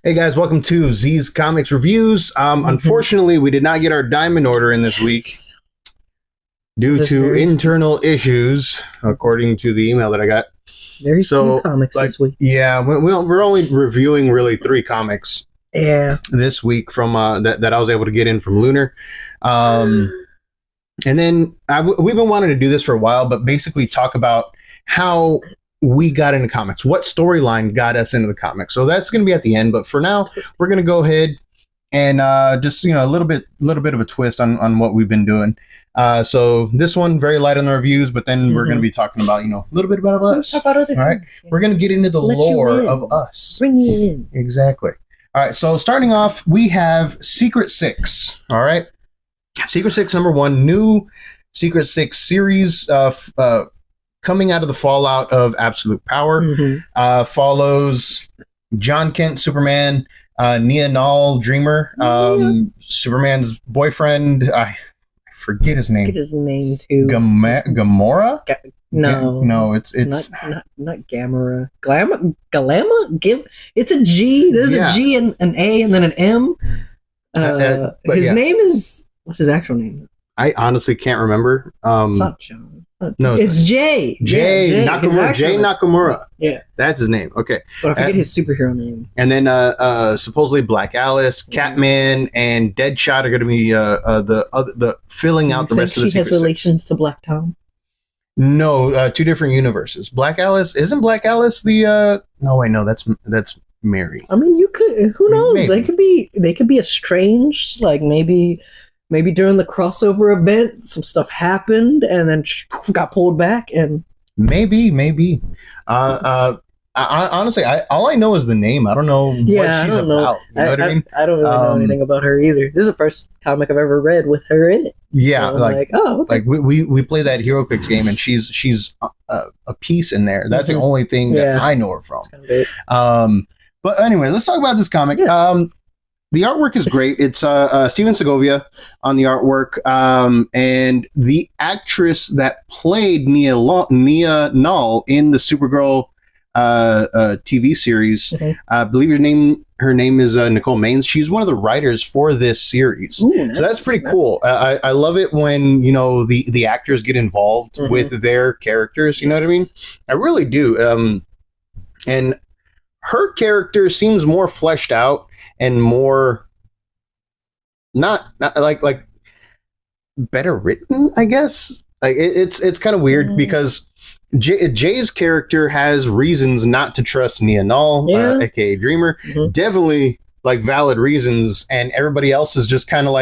Hey guys, welcome to Z's Comics Reviews. Unfortunately, we did not get our diamond order in this week due to internal issues, according to the email that I got. Very few comics this week. Yeah, we're only reviewing really 3 comics. Yeah, this week from that I was able to get in from Lunar, and then we've been wanting to do this for a while, but basically talk about how we got into comics, what storyline got us into the comics. So that's going to be at the end, but for now, we're going to go ahead and just a little bit of a twist on what we've been doing. So this one very light on the reviews, but then we're going to be talking about a little bit about us. About other things. All right, we're going to get into the lore of us. Bring you in. Exactly. All right, so starting off, we have Secret Six. All right, Secret Six #1, new Secret Six series coming out of the fallout of Absolute Power. Follows John Kent, Superman, Nia Nal, Dreamer, Superman's boyfriend. I forget his name. Get his name too. Gamora. No, it's not Gamora. Galama? It's a G. There's a G and an A and then an M. His name is, what's his actual name? I honestly can't remember. It's not John. No, it's Jay. Jay Nakamura. Jay Nakamura. Yeah, that's his name. Okay, but I forget his superhero name. And then supposedly Black Alice, Catman, and Deadshot are going to be the filling out the rest of the Secret Six. She has relations to Black Tom. No, 2 different universes. Black Alice isn't Black Alice the no wait, no, that's Mary. I mean, you could, who knows? Maybe. They could be estranged, like maybe during the crossover event some stuff happened and then got pulled back, and maybe honestly, all I know is the name. I don't know what she's about. You know what I mean? I don't really know anything about her either. This is the first comic I've ever read with her in it. Yeah, so okay. we play that HeroClix game, and she's a piece in there. That's the only thing that I know her from. But anyway, let's talk about this comic. Yes. The artwork is great. It's Steven Segovia on the artwork, and the actress that played Nia Nal in the Supergirl TV series. I believe her name is Nicole Maines. She's one of the writers for this series. Ooh, so that's pretty cool. I love it when the actors get involved with their characters. You know what I mean? I really do. And her character seems more fleshed out and more not like better written, I guess. Like it's kind of weird because Jay's character has reasons not to trust Nia Nal, aka Dreamer. Definitely like valid reasons, and everybody else is just kind of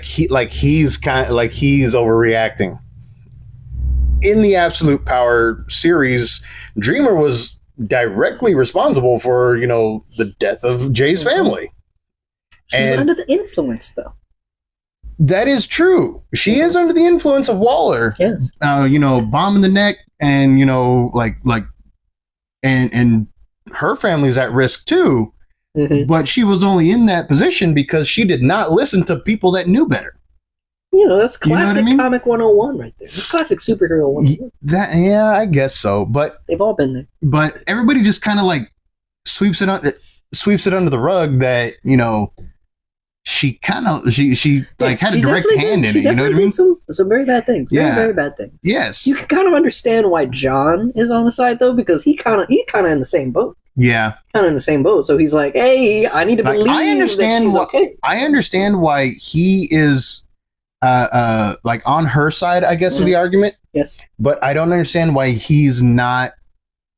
he's overreacting. In the Absolute Power series, Dreamer was directly responsible for the death of Jay's family. She was under the influence, though. That is true. She is under the influence of Waller. Yes. Bomb in the neck, and and her family's at risk too. But she was only in that position because she did not listen to people that knew better. That's classic comic 101 right there. It's classic superhero 101. I guess so. But they've all been there. But everybody just kind of sweeps it under the rug that she had a direct hand in it. You know what I mean? Some very bad things. Very bad things. Yes. You can kind of understand why John is on the side though, because he kind of in the same boat. Yeah. Kind of in the same boat. So he's like, hey, I need to believe that she's okay. I understand why he is on her side, I guess, of the argument. Yes. But I don't understand why he's not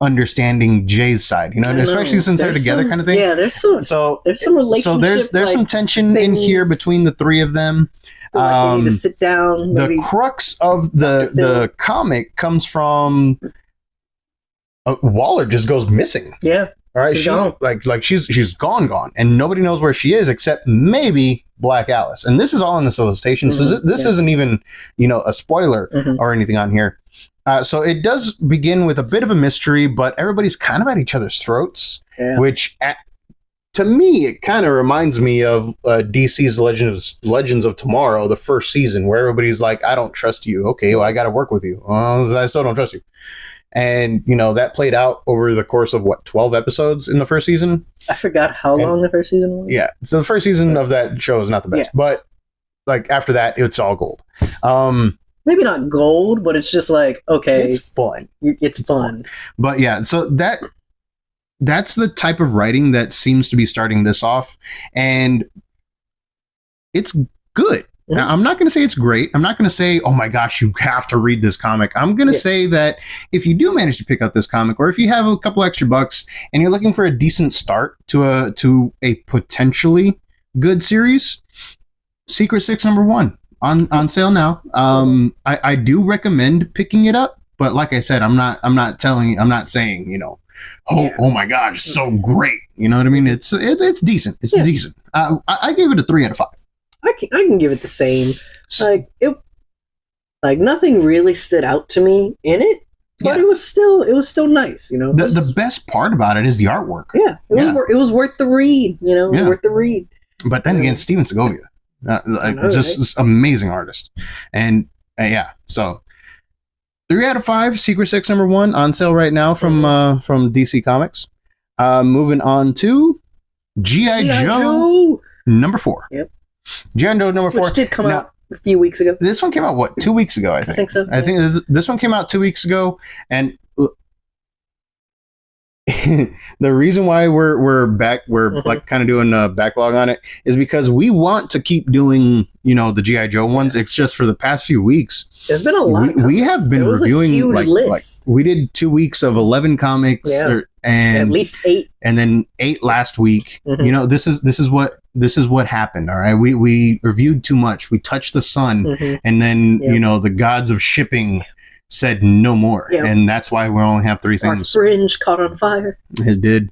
understanding Jay's side, especially since they're together kind of thing. Yeah, there's some relationship. So there's some tension in here between the 3 of them. They need to sit down. The crux of the comic comes from Waller just goes missing. Yeah. All right, she's gone, and nobody knows where she is except maybe Black Alice. And this is all in the solicitation, so this isn't even a spoiler or anything on here. So it does begin with a bit of a mystery, but everybody's kind of at each other's throats, which to me it kind of reminds me of DC's Legends of Tomorrow, the first season, where everybody's like, "I don't trust you." Okay, well, I got to work with you. I still don't trust you. And, that played out over the course of 12 episodes in the first season? I forgot how long the first season was. Yeah. So the first season of that show is not the best. Yeah. But after that, it's all gold. Maybe not gold, but it's just okay. It's fun. It's fun. But yeah, so that's the type of writing that seems to be starting this off. And it's good. Mm-hmm. Now, I'm not going to say it's great. I'm not going to say, oh my gosh, you have to read this comic. I'm going to say that if you do manage to pick up this comic, or if you have a couple extra bucks and you're looking for a decent start to a potentially good series, Secret Six #1 on sale now. I do recommend picking it up, but like I said, I'm not saying, oh my gosh, it's so great. You know what I mean? It's decent. It's decent. I gave it a 3 out of 5. I can give it the same. Nothing really stood out to me in it, but it was still nice. The best part about it is the artwork. Yeah, it was worth the read. Worth the read. But then again, Steven Segovia, just amazing artist, and so 3 out of 5. Secret Six #1 on sale right now from DC Comics. Moving on to G.I. Joe #4. Yep. G.I. Joe #4. Which did come out a few weeks ago. This one came out 2 weeks ago, I think. I think so. I think this one came out 2 weeks ago, and the reason why we're back, kind of doing a backlog on it, is because we want to keep doing the G.I. Joe ones. It's just for the past few weeks, there's been a lot. We have been reviewing like we did 2 weeks of 11 comics, and at least 8, and then 8 last week. Mm-hmm. This is what happened. All right, we reviewed too much. We touched the sun, and then the gods of shipping said no more, and that's why we only have 3 things. Our fringe caught on fire. It did.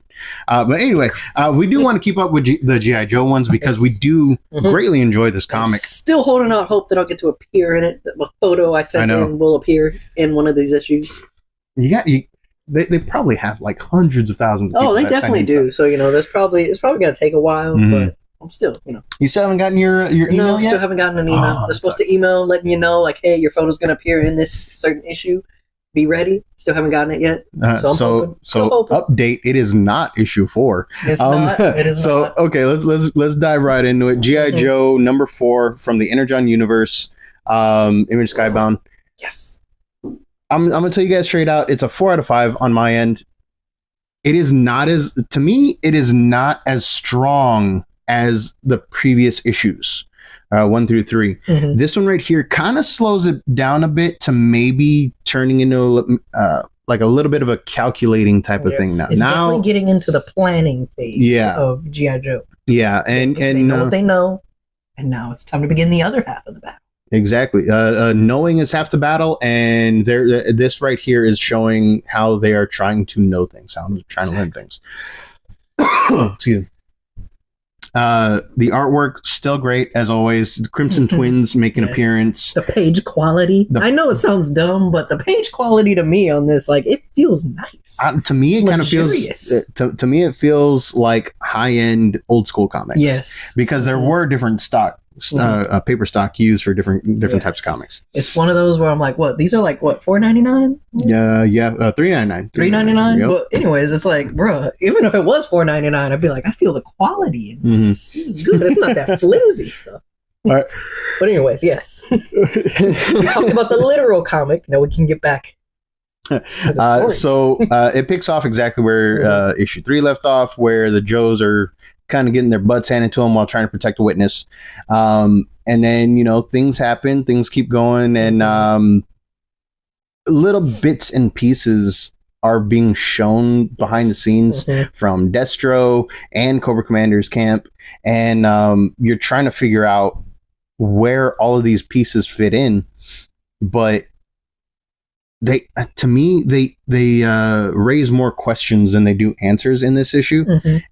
But anyway, we do want to keep up with the G.I. Joe ones because we do greatly enjoy this comic. I'm still holding out hope that I'll get to appear in it. That the photo I sent in will appear in one of these issues. They probably have like hundreds of thousands of people. Oh, they definitely do. Stuff. So it's probably going to take a while, but I'm still, You still haven't gotten your email yet? No, still haven't gotten an email. They're supposed to email letting you know, hey, your photo's going to appear in this certain issue. Be ready. Still haven't gotten it yet. So update. It is not issue 4. It's not. It is not. Okay, let's dive right into it. G.I. Joe #4 from the Energon universe. Image Skybound. Yes. I'm gonna tell you guys straight out. It's a 4 out of 5 on my end. It is not as strong as the previous issues, 1 through 3. Mm-hmm. This one right here kind of slows it down a bit to maybe turning into like a little bit of a calculating type of thing now. It's definitely getting into the planning phase of G.I. Joe. Yeah, and they know what they know, and now it's time to begin the other half of the battle. Exactly. Knowing is half the battle, and this right here is showing how they are trying to know things, how they're trying to learn things. Excuse me. The artwork still great as always. The Crimson Twins make an appearance. The page quality. I know it sounds dumb, but the page quality to me on this, it feels nice. To me, it kind of feels. To me, it feels like high-end old school comics. Yes, because there were different paper stock used for different types of comics. It's one of those where I'm like, what? These are $4.99? Yeah, $3.99. $3.99. Yep. But anyways, it's bruh, even if it was $4.99, I'd be like, I feel the quality in this. This is good. It's not that flimsy stuff. All right. But anyways, yes. We talked about the literal comic. Now we can get back. So it picks off exactly where issue 3 left off, where the Joes are kind of getting their butts handed to them while trying to protect a witness. And then, things happen, things keep going, and little bits and pieces are being shown behind the scenes from Destro and Cobra Commander's camp. And you're trying to figure out where all of these pieces fit in. But they raise more questions than they do answers in this issue.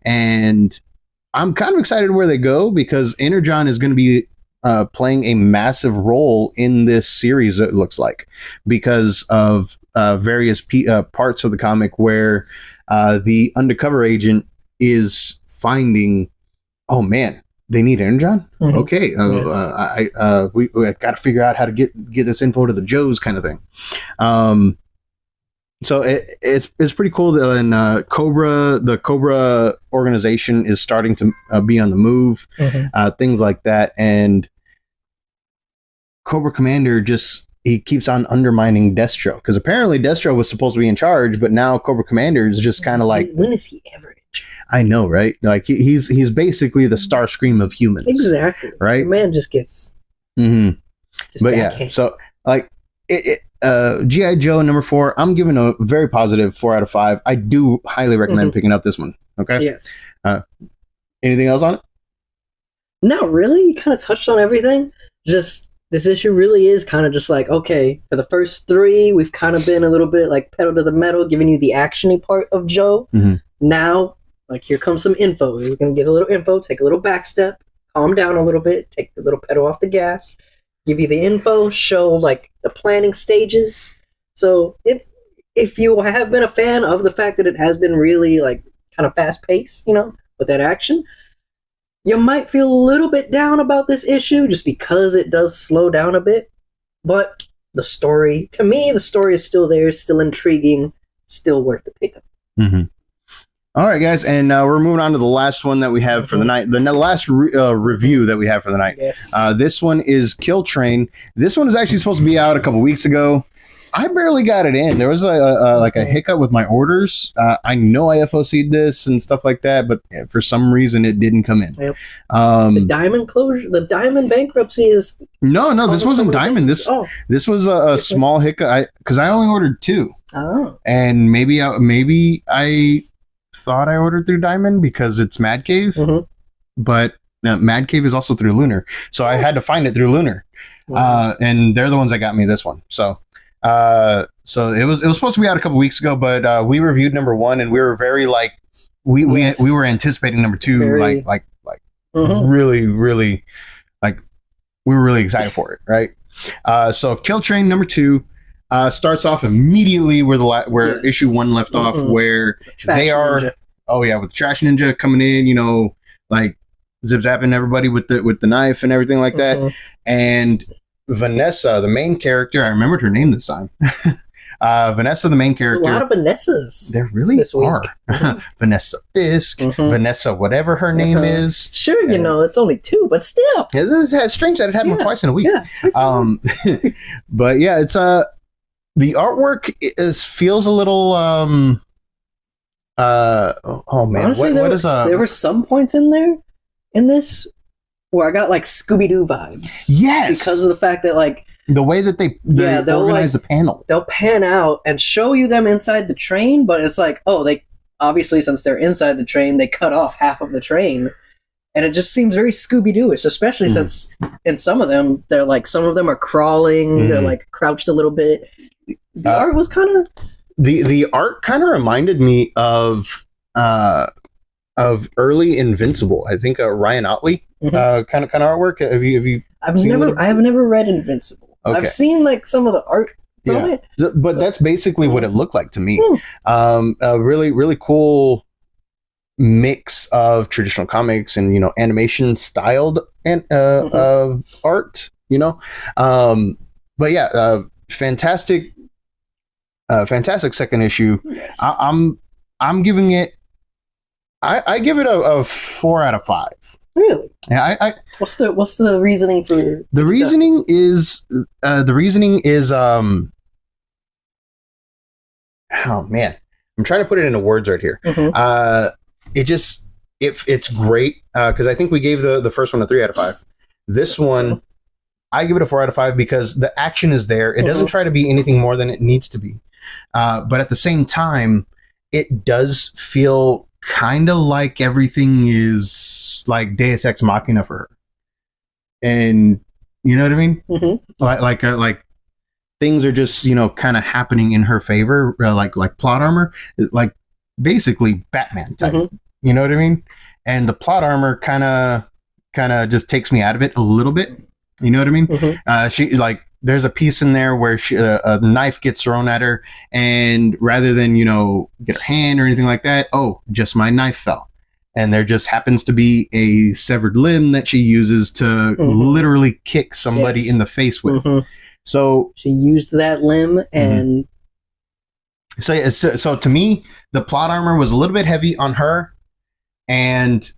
And I'm kind of excited where they go, because Energon is going to be playing a massive role in this series, it looks like, because of various parts of the comic where the undercover agent is finding, oh man, they need Energon? Okay, we got to figure out how to get this info to the Joes, kind of thing. So it's pretty cool that the Cobra organization is starting to be on the move, things like that, and Cobra Commander he keeps on undermining Destro, because apparently Destro was supposed to be in charge, but now Cobra Commander is just kind of like, when is he ever in charge? I know, right? Like he's basically the Starscream of humans, exactly, right? The man just gets, but yeah, so like G.I. Joe #4, I'm giving a very positive 4 out of 5. I do highly recommend picking up this one. Okay. Yes. Anything else on it? Not really. You kind of touched on everything. Just this issue really is kind of just like, okay, for the first 3, we've kind of been a little bit like pedal to the metal, giving you the actiony part of Joe. Now, like, here comes some info. He's going to get a little info, take a little back step, calm down a little bit, take the little pedal off the gas, give you the info, show like the planning stages. So if you have been a fan of the fact that it has been really like kind of fast paced, with that action, you might feel a little bit down about this issue just because it does slow down a bit. But the story, to me, the story is still there, still intriguing, still worth the pickup. All right, guys, and we're moving on to the last one that we have for the night. The last review that we have for the night. Yes. This one is Kill Train. This one is actually supposed to be out a couple weeks ago. I barely got it in. There was a hiccup with my orders. I know I FOC'd this and stuff like that, but for some reason it didn't come in. Yep. The Diamond closure, the Diamond bankruptcy is... No, this wasn't Diamond. This was a small hiccup because I only ordered 2. Oh. And maybe I thought I ordered through Diamond because it's Mad Cave, but Mad Cave is also through Lunar, so I had to find it through Lunar, and they're the ones that got me this one. So it was supposed to be out a couple weeks ago, but we reviewed #1, and we were very like we were anticipating #2, very, like really like we were really excited for it, right? So Kill Train #2 starts off immediately where issue 1 left off, where they are ninja. With Trash Ninja coming in, like zip zapping everybody with the knife and everything like that. And Vanessa, the main character, I remembered her name this time. Vanessa, the main character. There's a lot of Vanessas. There really are. Vanessa Fisk, Vanessa, whatever her name is. Sure, it's only 2, but still. It's strange that it happened twice in a week. Yeah, but yeah, it's the artwork feels a little oh man. Honestly, there were some points in this where I got like Scooby-Doo vibes. Yes. Because of the fact that like the way that they organize the panel. They'll pan out and show you them inside the train, but it's like, they obviously, since they're inside the train, they cut off half of the train. And it just seems very Scooby-Doo-ish, especially since in some of them, they're like, some of them are crawling, they're like crouched a little bit. The art was kind of... The art kind of reminded me of early Invincible. I think Ryan Otley kind of artwork. Have you I have never read Invincible. Okay. I've seen like some of the art from it. But that's basically what it looked like to me. A really, really cool mix of traditional comics and animation styled and art, but yeah, fantastic second issue. Yes. I'm giving it I give it a 4 out of 5. Really? Yeah. What's the reasoning for the reasoning is oh man, I'm trying to put it into words right here. It's great because I think we gave the first one a 3 out of 5. This one I give it a 4 out of 5 because the action is there. It doesn't try to be anything more than it needs to be, but at the same time it does feel kind of like everything is like Deus Ex Machina for her, and you know what I mean. Like things are just kind of happening in her favor, like plot armor, like basically Batman type. You know what I mean? And the plot armor kind of just takes me out of it a little bit. You know what I mean? She like there's a piece in there where a knife gets thrown at her, and rather than get her hand or anything like that, just my knife fell, and there just happens to be a severed limb that she uses to literally kick somebody in the face with. So she used that limb and So to me, the plot armor was a little bit heavy on her, and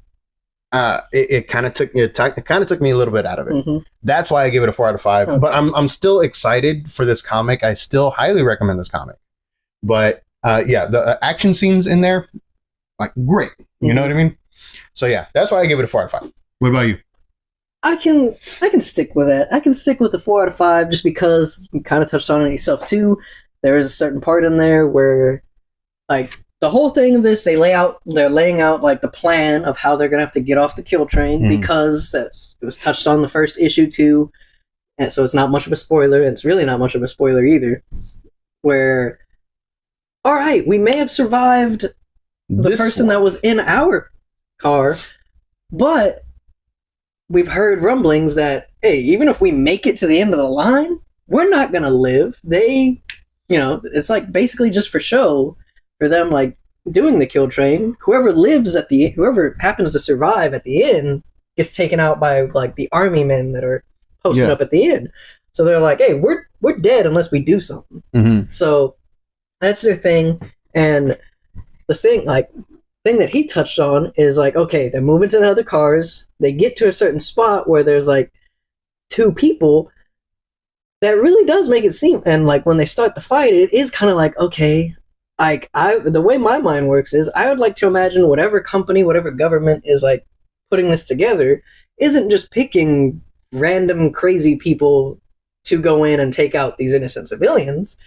it kind of took me a little bit out of it. Mm-hmm. That's why I give it a 4 out of 5. Okay. But I'm still excited for this comic. I still highly recommend this comic. But the action scenes in there, like, great. You know what I mean? So yeah, that's why I give it a 4 out of 5. What about you? I can stick with it. I can stick with the 4 out of 5 just because you kind of touched on it yourself too. There is a certain part in there where, like, the whole thing of this, they're laying out like the plan of how they're gonna have to get off the kill train because it was touched on the first issue too, and so it's not much of a spoiler. It's really not much of a spoiler either. Where, all right, we may have survived the person that was in our car, but we've heard rumblings that, hey, even if we make it to the end of the line, we're not gonna live. It's like basically just for show for them, like doing the kill train. Whoever happens to survive at the end gets taken out by like the army men that are posted up at the end. So they're like, hey, we're dead unless we do something. Mm-hmm. So that's their thing. And the thing that he touched on is like, okay, they're moving to the other cars. They get to a certain spot where there's like 2 people. That really does make it seem, and like when they start the fight, it is kind of like, okay, like the way my mind works is I would like to imagine whatever company, whatever government is like putting this together isn't just picking random crazy people to go in and take out these innocent civilians.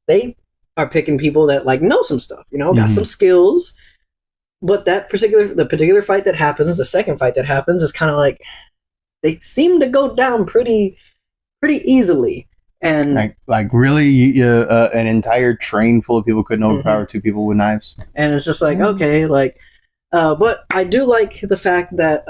They are picking people that like know some stuff, got some skills. But the particular fight that happens, the second fight that happens, is kind of like they seem to go down pretty easily. And like really an entire train full of people couldn't overpower 2 people with knives. And it's just like, okay, like but I do like the fact that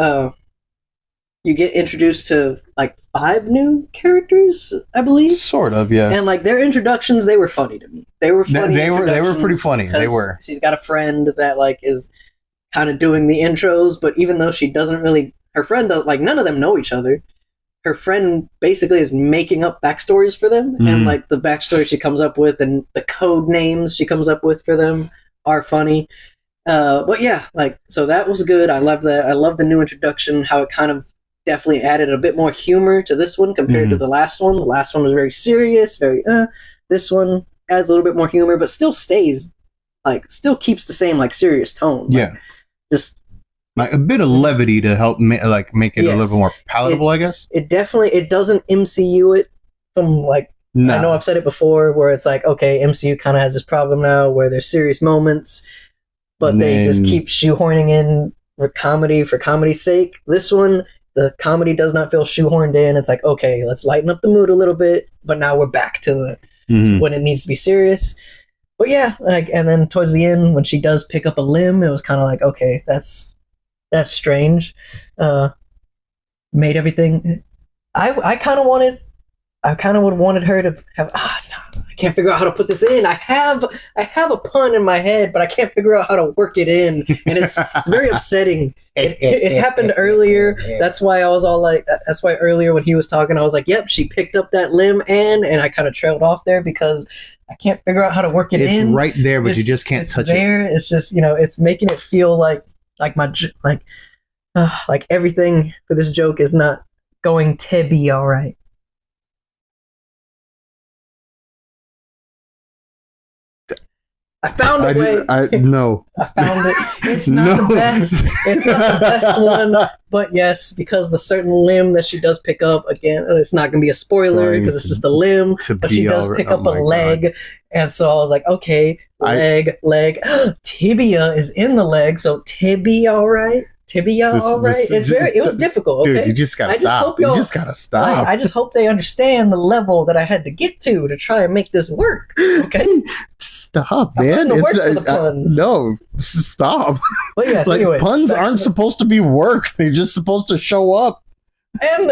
you get introduced to like 5 new characters, I believe. Sort of, yeah. And like their introductions, they were funny to me. They were funny. They were pretty funny. They were. She's got a friend that like is kind of doing the intros, but even though she doesn't really, her friend, like none of them know each other. Her friend basically is making up backstories for them, and like the backstory she comes up with and the code names she comes up with for them are funny. But yeah, like, so that was good. I love that. I love the new introduction, how it kind of definitely added a bit more humor to this one compared to the last one. The last one was very serious, this one adds a little bit more humor, but still keeps the same like serious tone. Yeah. Like, just like a bit of levity to help make it a little more palatable, I guess. It doesn't MCU it from like, I know I've said it before where it's like, okay, MCU kind of has this problem now where there's serious moments, but they just keep shoehorning in for comedy's sake. This one, the comedy does not feel shoehorned in. It's like, okay, let's lighten up the mood a little bit, but now we're back to to when it needs to be serious. But yeah, like, and then towards the end, when she does pick up a limb, it was kind of like, okay, that's strange. Made everything. I kind of would have wanted her to have. I can't figure out how to put this in. I have a pun in my head, but I can't figure out how to work it in, and it's very upsetting. It happened earlier. That's why I was all like. That's why earlier when he was talking, I was like, "Yep, she picked up that limb," and I kind of trailed off there because I can't figure out how to work it in. It's right there, but you just can't touch it. It's just it's making it feel like everything for this joke is not going to be all right. I found a way. No. I found it. It's not the best. It's not the best one. But yes, because the certain limb that she does pick up, again, it's not going to be a spoiler because it's just the limb. But she does pick up a leg. God. And so I was like, okay, leg. Tibia is in the leg. So tibia, all right? Tibia, all right? It was difficult. Okay? Dude, you just got to stop. You just got to stop. I just hope they understand the level that I had to get to try and make this work. Okay? Stop, man. No, stop. But yes, like, anyway, puns aren't supposed to be work. They're just supposed to show up. And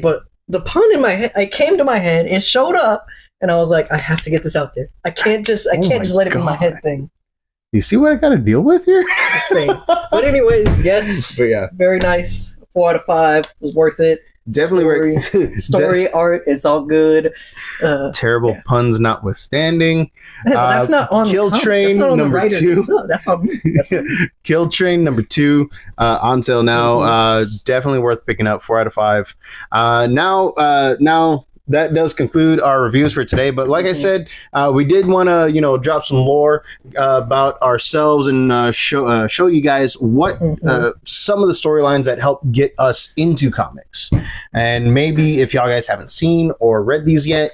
but the pun in my head, it came to my head, it showed up, and I was like, I have to get this out there. I can't just let it be my head thing. You see what I got to deal with here? But anyways, yes. But yeah. Very nice. 4 out of 5. Was worth it. Definitely story art. It's all good. Terrible puns notwithstanding. That's not on Kill Train number 2. That's on me. Kill Train number 2 on sale now. Definitely worth picking up. 4 out of 5. Now that does conclude our reviews for today. But like I said, we did want to, drop some lore about ourselves and show you guys what some of the storylines that help get us into comics. And maybe if y'all guys haven't seen or read these yet,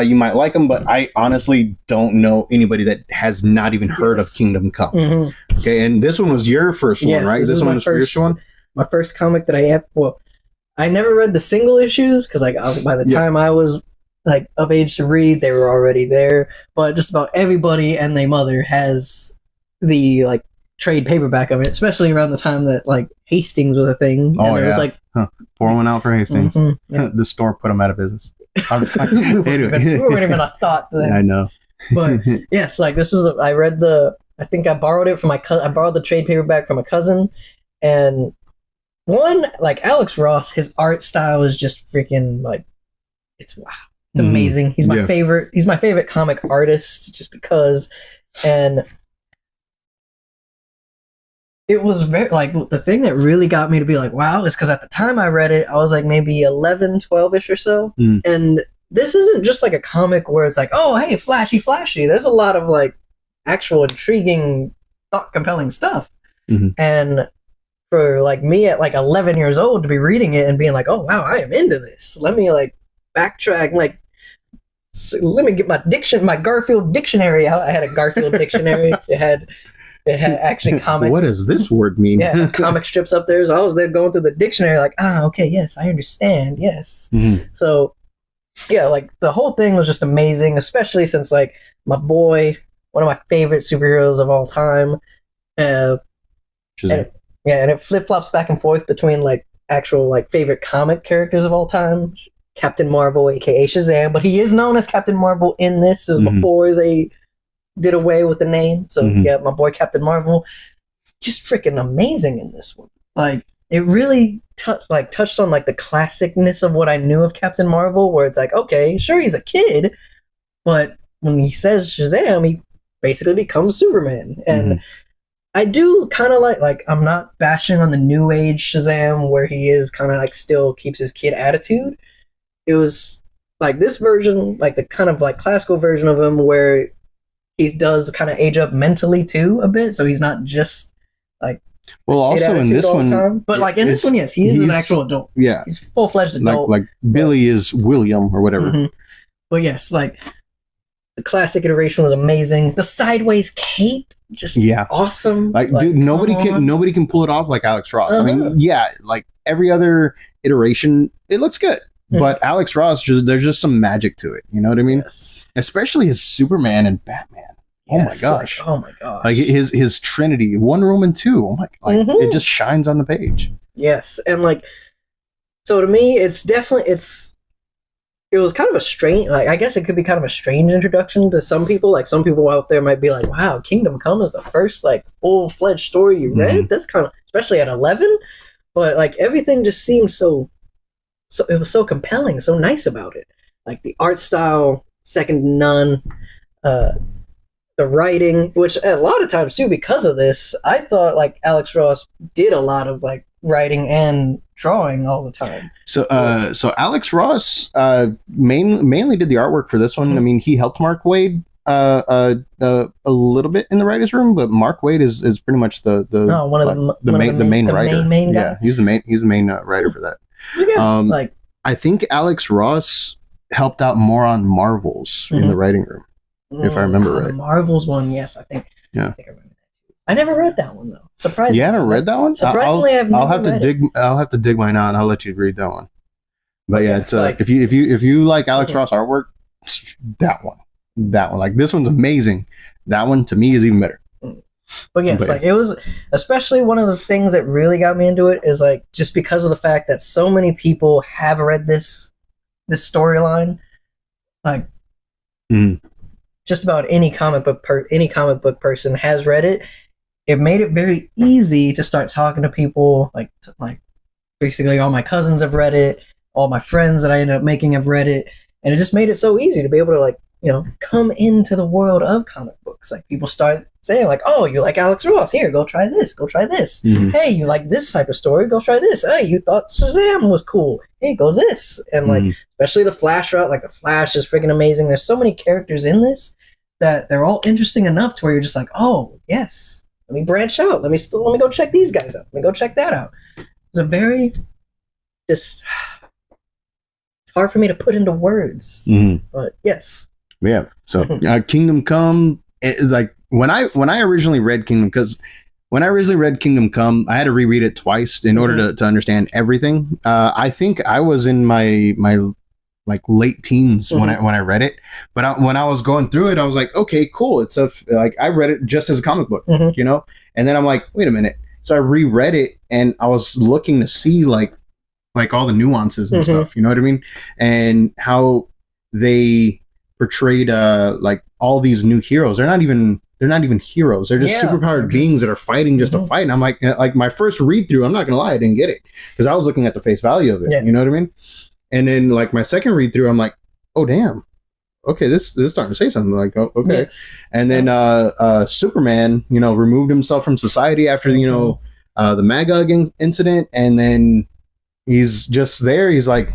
you might like them. But I honestly don't know anybody that has not even heard of Kingdom Come. Okay, and this one was your first one, right? This one was your first one? My first comic that I have. Well, I never read the single issues because by the time I was of age to read, they were already there. But just about everybody and their mother has the trade paperback of it, especially around the time that Hastings was a thing. Oh, and it was pour one out for Hastings. The store put them out of business. Anyway, we weren't even a thought then. I know. But yes, this was I read I think I borrowed it from my cousin. I borrowed the trade paperback from a cousin, and Alex Ross, his art style is just freaking it's wow. It's amazing. He's my favorite. He's my favorite comic artist just because. And it was very the thing that really got me to be wow is because at the time I read it, I was maybe 11, 12-ish or so. And this isn't just a comic where it's oh, hey, flashy. There's a lot of actual intriguing, thought-compelling stuff. And for me at 11 years old to be reading it and being oh wow, I am into this. Let me backtrack. Let me get my Garfield dictionary out. I had a Garfield dictionary. It had actually comics. What does this word mean? Yeah, comic strips up there. So I was there going through the dictionary okay, yes, I understand. Yes. So yeah, the whole thing was just amazing, especially since my boy, one of my favorite superheroes of all time. And it flip-flops back and forth between actual favorite comic characters of all time. Captain Marvel, aka Shazam, but he is known as Captain Marvel in this. It was before they did away with the name. So yeah, my boy Captain Marvel, just freaking amazing in this one. It really touched on the classicness of what I knew of Captain Marvel, where it's okay, sure, he's a kid, but when he says Shazam, he basically becomes Superman. And I do kind of I'm not bashing on the new age Shazam where he is kind of still keeps his kid attitude. It was this version, the kind of classical version of him where he does kind of age up mentally too a bit, so he's not just well, also in this one, but in this one, yes, he's an actual adult. Yeah, he's full-fledged adult. Billy is William or whatever. But yes, the classic iteration was amazing. The sideways cape, just awesome. Dude, nobody can pull it off like Alex Ross. I mean, every other iteration, it looks good. But Alex Ross, there's just some magic to it. You know what I mean? Yes. Especially his Superman and Batman. Oh my gosh! Oh my gosh! His Trinity, Wonder Woman 2. Oh my! It just shines on the page. Yes, and so to me, it was kind of a strange. I guess it could be kind of a strange introduction to some people. Some people out there might be wow, Kingdom Come is the first full-fledged story you read. That's kind of, especially at 11. But everything just seemed so it was so compelling, so nice about it. The art style, second to none. The writing, which a lot of times too, because of this, I thought Alex Ross did a lot of writing and drawing all the time. So Alex Ross mainly did the artwork for this one. I mean, he helped Mark Waid a little bit in the writers' room, but Mark Waid is pretty much the main writer. Main guy. Yeah, he's the main writer for that. Yeah, I think Alex Ross helped out more on Marvels in the writing room, if I remember right. The Marvels one, yes, I think. Yeah. I think I remember that. I never read that one though. Surprisingly, you haven't read that one? Surprisingly, I'll have to dig mine out, and I'll let you read that one. But yeah, it's if you like Alex Ross artwork, that one. This one's amazing. That one to me is even better. But yes, it was especially one of the things that really got me into it is just because of the fact that so many people have read this storyline, just about any comic book person has read it. It made it very easy to start talking to people. Basically all my cousins have read it. all my friends that I ended up making have read it, and it just made it so easy to be able to like, you know, come into the world of comic books. Like people start saying like, oh, you like Alex Ross? Here, go try this. Go try this. Mm-hmm. Hey, you like this type of story? Go try this. Hey, you thought Shazam was cool? Hey, go this. And like, especially the Flash route, like the Flash is freaking amazing. There's so many characters in this that they're all interesting enough to where you're just like, oh, yes, let me branch out. Let me go check these guys out. Let me go check that out. It's a very it's hard for me to put into words, but yes. Yeah. So Kingdom Come, like when I originally read Kingdom, because when I originally read Kingdom Come, I had to reread it twice in order to understand everything. I think I was in my like late teens when I read it, but when I was going through it, I was like, okay, cool. It's like I read it just as a comic book, you know. And then I'm like, wait a minute. So I reread it, and I was looking to see like all the nuances and stuff. You know what I mean? And how they portrayed like all these new heroes. They're not even heroes. They're just superpowered beings that are fighting just to fight. And I'm like my first read through, I'm not gonna lie, I didn't get it because I was looking at the face value of it. You know what I mean? And then like my second read through, I'm like, oh damn, okay, this is starting to say something. Like, oh, okay. Yes. And then Superman, you know, removed himself from society after you know the Magog incident, and then he's just there. He's like,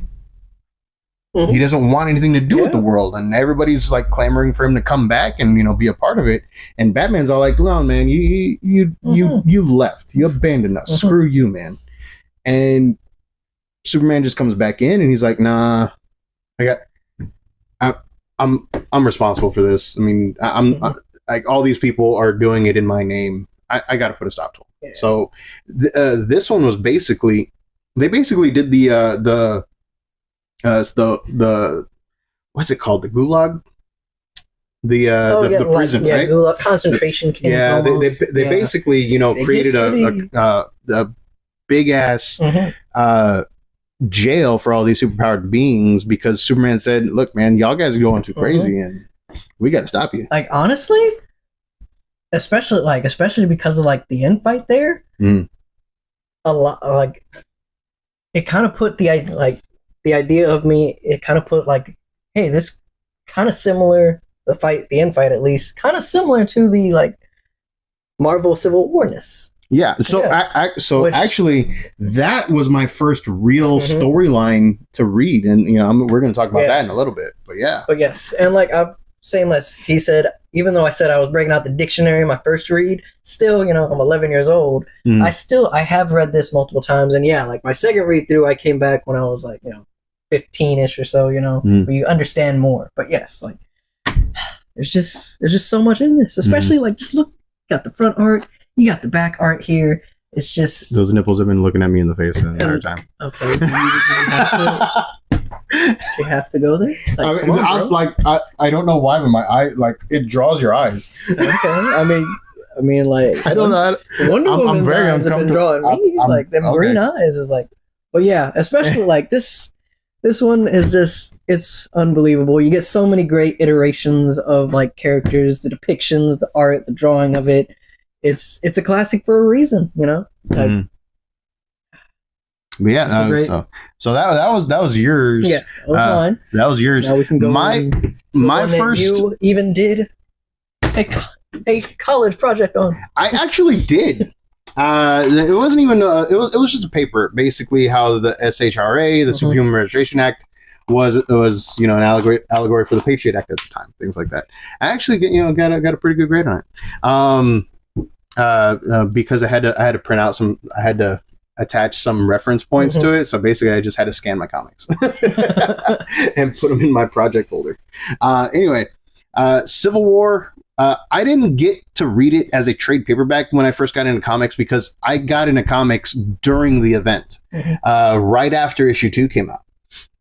he doesn't want anything to do with the world, and everybody's like clamoring for him to come back and, you know, be a part of it. And Batman's all like, no, man, you left, you abandoned us, screw you, man. And Superman just comes back in, and he's like, nah, I'm responsible for this. I mean, I'm like, all these people are doing it in my name. I got to put a stop to it. So this one was basically, they basically did the what's it called? The Gulag? The prison, right? Gulag, concentration camp. Yeah, they basically, you know, created a big ass jail for all these superpowered beings because Superman said, look, man, y'all guys are going too crazy and we got to stop you. Like, honestly, especially because of like the end fight there, a lot, like, it kind of put the idea of me, it kind of put like, hey, this kind of similar, the end fight at least, kind of similar to the like Marvel Civil War-ness. Yeah, so actually, that was my first real storyline to read, and you know, we're going to talk about that in a little bit. But yeah, but yes, and like same as he said, even though I said I was breaking out the dictionary my first read, still, you know, I'm 11 years old. I have read this multiple times, and yeah, like my second read through, I came back when I was like, you know, 15-ish or so, you know, where you understand more. But yes, like there's just so much in this, especially like just look, you got the front art. You got the back art here. It's just... Those nipples have been looking at me in the face the entire time. Okay. You have to go there? Like, I don't know why, but my eye, like, it draws your eyes. Okay. I mean, like... I don't know. Wonder Woman's very eyes have been drawing me. Like, them green eyes is like... But yeah, especially like this one is just... It's unbelievable. You get so many great iterations of, like, characters, the depictions, the art, the drawing of it. It's a classic for a reason, you know. Like, but yeah, so that was yours. Yeah, that was mine. That was yours. Now we can go my first. You even did a college project on. I actually did. It wasn't even. It was just a paper, basically how the SHRA, the Superhuman Registration Act, was you know, an allegory for the Patriot Act at the time, things like that. I actually got a pretty good grade on it. Because I had to print out I had to attach some reference points to it. So basically I just had to scan my comics and put them in my project folder. Anyway, Civil War, I didn't get to read it as a trade paperback when I first got into comics because I got into comics during the event, right after issue 2 came out.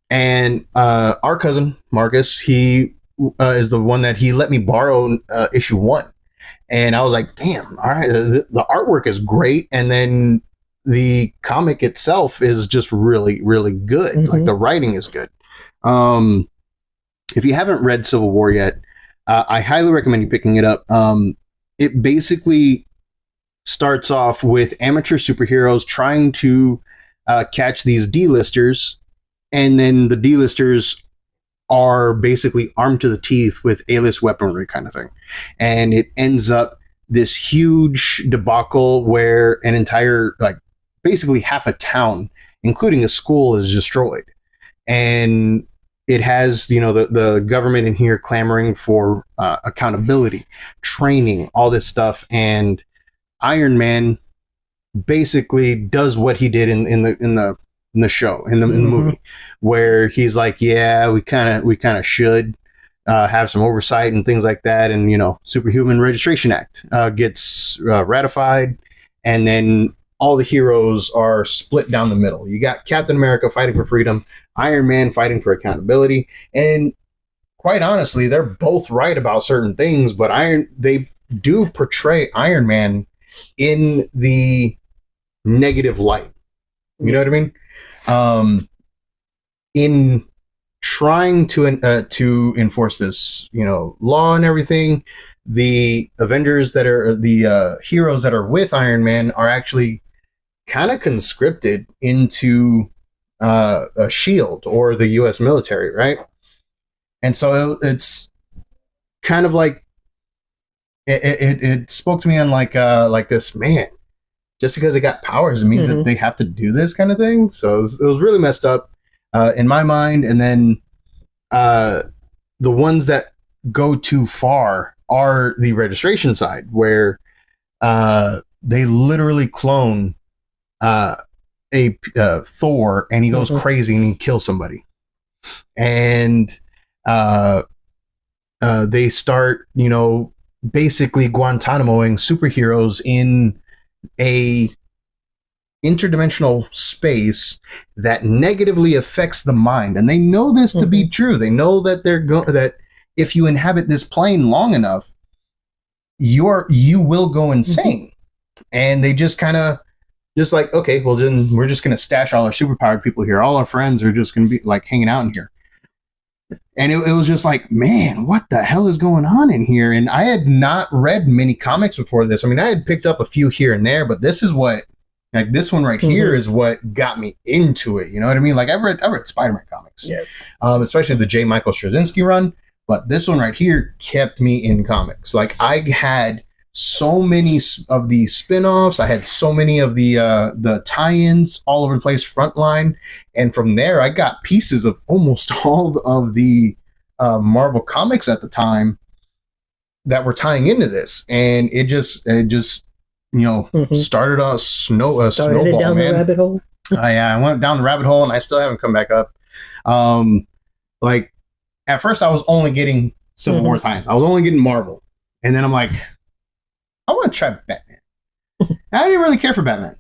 And our cousin, Marcus, he is the one that he let me borrow issue 1. And I was like, damn, all right, the artwork is great. And then the comic itself is just really, really good. Like the writing is good. If you haven't read Civil War yet, I highly recommend you picking it up. It basically starts off with amateur superheroes trying to catch these D-listers and then the D-listers are basically armed to the teeth with A-list weaponry kind of thing. And it ends up this huge debacle where an entire, like, basically half a town, including a school, is destroyed. And it has, you know, the government in here clamoring for accountability, training, all this stuff. And Iron Man basically does what he did in the show, in the movie, where he's like, yeah, we kind of should have some oversight and things like that. And, you know, Superhuman Registration Act gets ratified, and then all the heroes are split down the middle. You got Captain America fighting for freedom, Iron Man fighting for accountability, and quite honestly, they're both right about certain things, but they do portray Iron Man in the negative light. You know what I mean? In trying to enforce this, you know, law and everything, the Avengers that are the heroes that are with Iron Man are actually kind of conscripted into a SHIELD or the U.S. military, right? And so it's kind of like it spoke to me on like this, man, just because they got powers, it means that they have to do this kind of thing. So it was really messed up in my mind. And then the ones that go too far are the registration side, where they literally clone a Thor, and he goes crazy and he kills somebody. And they start, you know, basically Guantanamoing superheroes in a interdimensional space that negatively affects the mind. And they know this to be true. They know that that if you inhabit this plane long enough, you will go insane. And they just kind of just like, okay, well then we're just going to stash all our superpowered people here. All our friends are just going to be like hanging out in here. And it was just like, man, what the hell is going on in here? And I had not read many comics before this. I mean, I had picked up a few here and there, but this is what, like, this one right here is what got me into it. You know what I mean? Like, I read Spider-Man comics, yes, especially the J. Michael Straczynski run. But this one right here kept me in comics. Like, I had so many of the spin-offs. I had so many of the tie-ins all over the place, Frontline. And from there, I got pieces of almost all of the Marvel comics at the time that were tying into this. And it just you know, started a snowball, down man. The rabbit hole. I went down the rabbit hole, and I still haven't come back up. Like, at first, I was only getting Civil War tie-ins. I was only getting Marvel. And then I'm like, I want to try Batman. I didn't really care for Batman.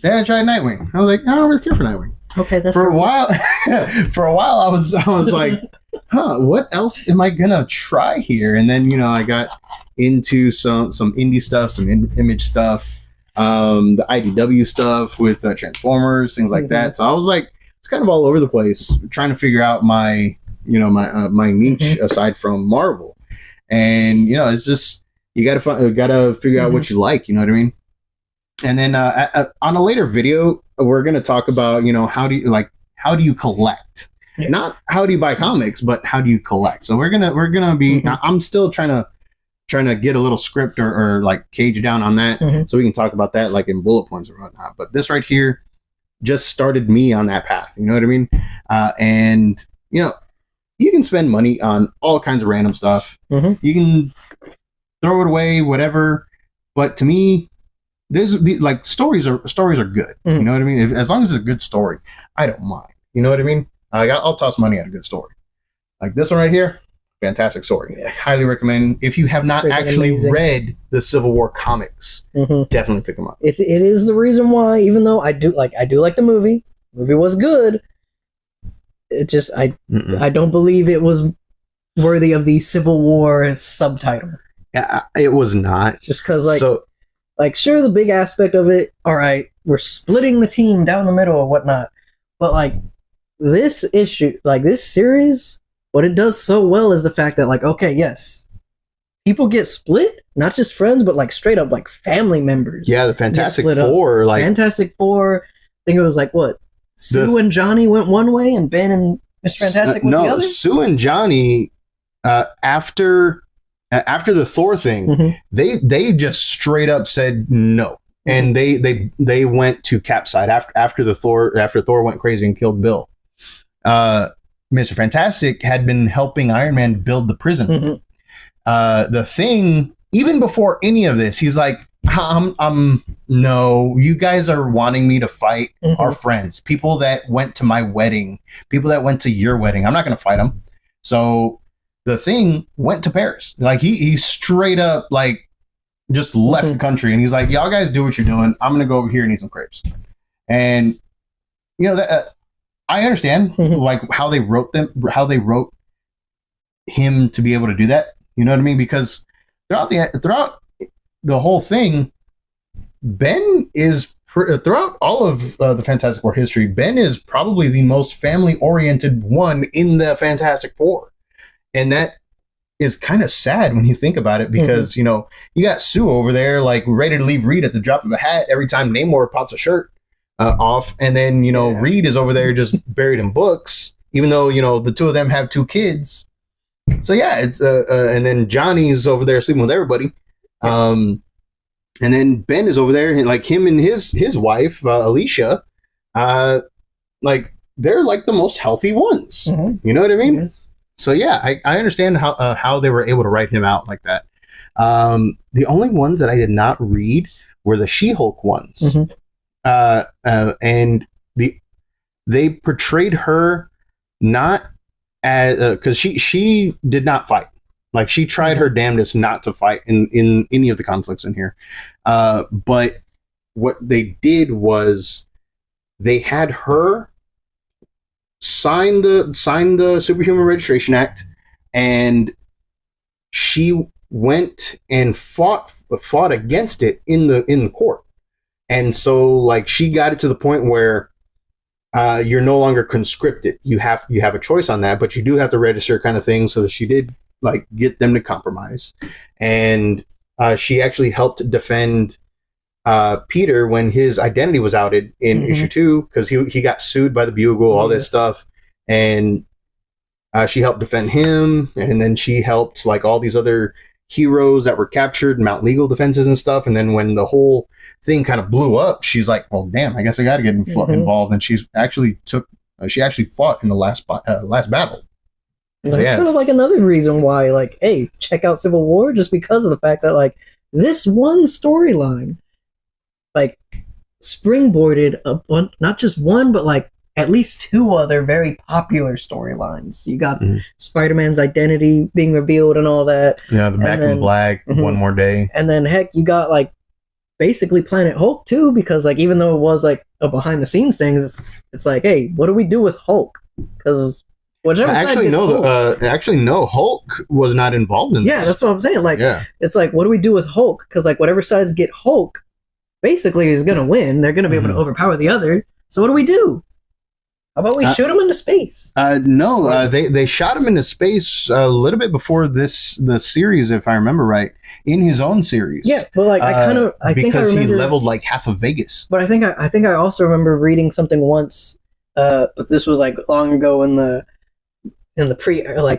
Then I tried Nightwing. I was like, I don't really care for Nightwing. Okay, that's for a while. For a while, I was like, huh, what else am I gonna try here? And then, you know, I got into some indie stuff, some Image stuff, the IDW stuff with Transformers, things like that. So I was like, it's kind of all over the place, trying to figure out my niche aside from Marvel. And, you know, it's just, you gotta figure out what you like. You know what I mean? And then on a later video, we're gonna talk about, you know, how do you collect? Not how do you buy comics, but how do you collect? So we're gonna be. I'm still trying to get a little script or like cage down on that, so we can talk about that like in bullet points or whatnot. But this right here just started me on that path. You know what I mean? And, you know, you can spend money on all kinds of random stuff. You can throw it away, whatever. But to me, like, stories are good. You know what I mean? As long as it's a good story, I don't mind. You know what I mean? I'll toss money at a good story. Like this one right here, fantastic story. Yes. I highly recommend. If you have not actually read the Civil War comics, definitely pick them up. It is the reason why, even though I do like the movie. The movie was good. It just I don't believe it was worthy of the Civil War subtitle. It was not. Just because, like, sure, the big aspect of it, all right, we're splitting the team down the middle or whatnot, but, like, this issue, like, this series, what it does so well is the fact that, like, okay, yes, people get split, not just friends, but, like, straight up, like, family members. Yeah, the Fantastic Four. Fantastic Four, I think it was, like, what, Sue and Johnny went one way, and Ben and Mr. Fantastic went the other? Sue and Johnny, after the Thor thing, they just straight up said no. And they went to Cap's side after Thor went crazy and killed Bill. Mr. Fantastic had been helping Iron Man build the prison. The Thing, even before any of this, he's like, no, you guys are wanting me to fight our friends, people that went to my wedding, people that went to your wedding. I'm not going to fight them. So the Thing went to Paris. Like he straight up like just left the country, and he's like, y'all guys do what you're doing. I'm going to go over here and eat some crepes. And you know that I understand like how they wrote him to be able to do that. You know what I mean? Because throughout the whole thing, Ben is throughout all of the Fantastic Four history, Ben is probably the most family-oriented one in the Fantastic Four, and that is kind of sad when you think about it, because you know, you got Sue over there like ready to leave Reed at the drop of a hat every time Namor pops a shirt off, and then you know Reed is over there just buried in books, even though you know the two of them have 2 kids. So yeah, it's and then Johnny's over there sleeping with everybody. And then Ben is over there, and like him and his wife Alicia, like they're like the most healthy ones. You know what I mean? Yes. So yeah, I understand how they were able to write him out like that. The only ones that I did not read were the She-Hulk ones, and they portrayed her not as because she did not fight. Like she tried her damnedest not to fight in any of the conflicts in here. But what they did was they had her sign the Superhuman Registration Act, and she went and fought against it in the court. And so like she got it to the point where you're no longer conscripted. You have a choice on that, but you do have to register kind of thing. So that she did like get them to compromise, and she actually helped defend Peter when his identity was outed in issue 2, because he got sued by the Bugle, all this stuff, and she helped defend him, and then she helped like all these other heroes that were captured mount legal defenses and stuff. And then when the whole thing kind of blew up, she's like, well damn, I guess I gotta get involved, and she actually fought in the last battle. That's kind of like another reason why, like, hey, check out Civil War, just because of the fact that, like, this one storyline, like, springboarded not just one, but, like, at least 2 other very popular storylines. You got Spider-Man's identity being revealed and all that. Yeah, the Back in Black, One More Day. And then, heck, you got, like, basically Planet Hulk, too, because, like, even though it was, like, a behind-the-scenes thing, it's like, hey, what do we do with Hulk? Because actually no, Hulk was not involved in this. Yeah, that's what I'm saying. Like, it's like, what do we do with Hulk? Because like whatever sides get Hulk, basically is going to win. They're going to be able to overpower the other. So what do we do? How about we shoot him into space? No, they shot him into space a little bit before the series, if I remember right, in his own series. Yeah, but like I think I remember, he leveled like half of Vegas. But I think I also remember reading something once. But this was like long ago in the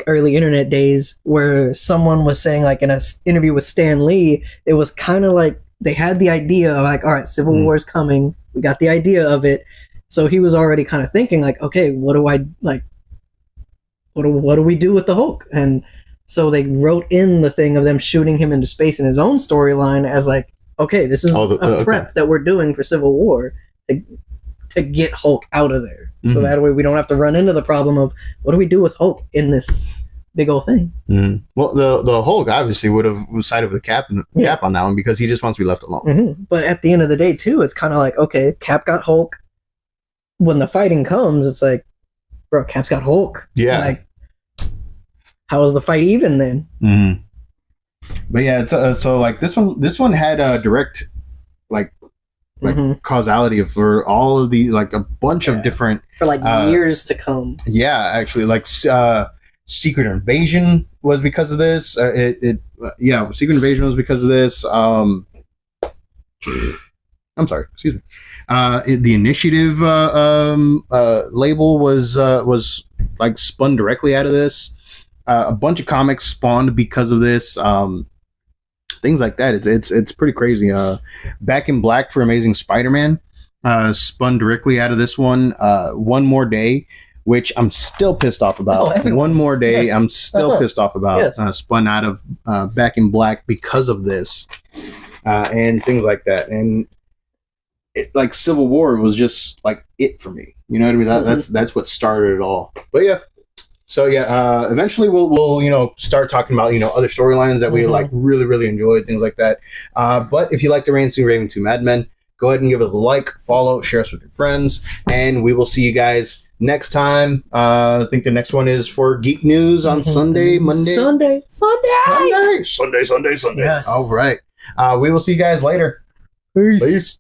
early internet days, where someone was saying, like, in an interview with Stan Lee, it was kind of like they had the idea of like, all right, Civil War is coming, we got the idea of it, so he was already kind of thinking like, okay, what do we do with the Hulk? And so they wrote in the thing of them shooting him into space in his own storyline as like, okay, this is a prep that we're doing for Civil War to get Hulk out of there. So that way we don't have to run into the problem of what do we do with Hulk in this big old thing. Well, the Hulk obviously would have sided with Cap on that one, because he just wants to be left alone. But at the end of the day, too, it's kind of like, okay, Cap got Hulk. When the fighting comes, it's like, bro, Cap's got Hulk. Yeah. Like, how is the fight even then? But yeah, it's so like this one had a direct causality for all of the, like, a bunch of different for like years to come. Yeah, actually, like Secret Invasion was because of this. Secret Invasion was because of this. I'm sorry, excuse me. The Initiative label was like spun directly out of this. A bunch of comics spawned because of this. Things like that. It's pretty crazy. Back in Black for Amazing Spider-Man spun directly out of this one. One More Day, which I'm still pissed off about. One More Day, yes. I'm still pissed off about. Yes. Spun out of Back in Black because of this, and things like that. And like Civil War was just like it for me. You know what I mean? That's what started it all. But yeah. So yeah, eventually we'll start talking about other storylines that we like really enjoyed, things like that. But if you like the Reign Sing Raven 2 Mad Men, go ahead and give us a like, follow, share us with your friends, and we will see you guys next time. I think the next one is for Geek News on Sunday, Monday, Sunday. Yes. All right. We will see you guys later. Peace.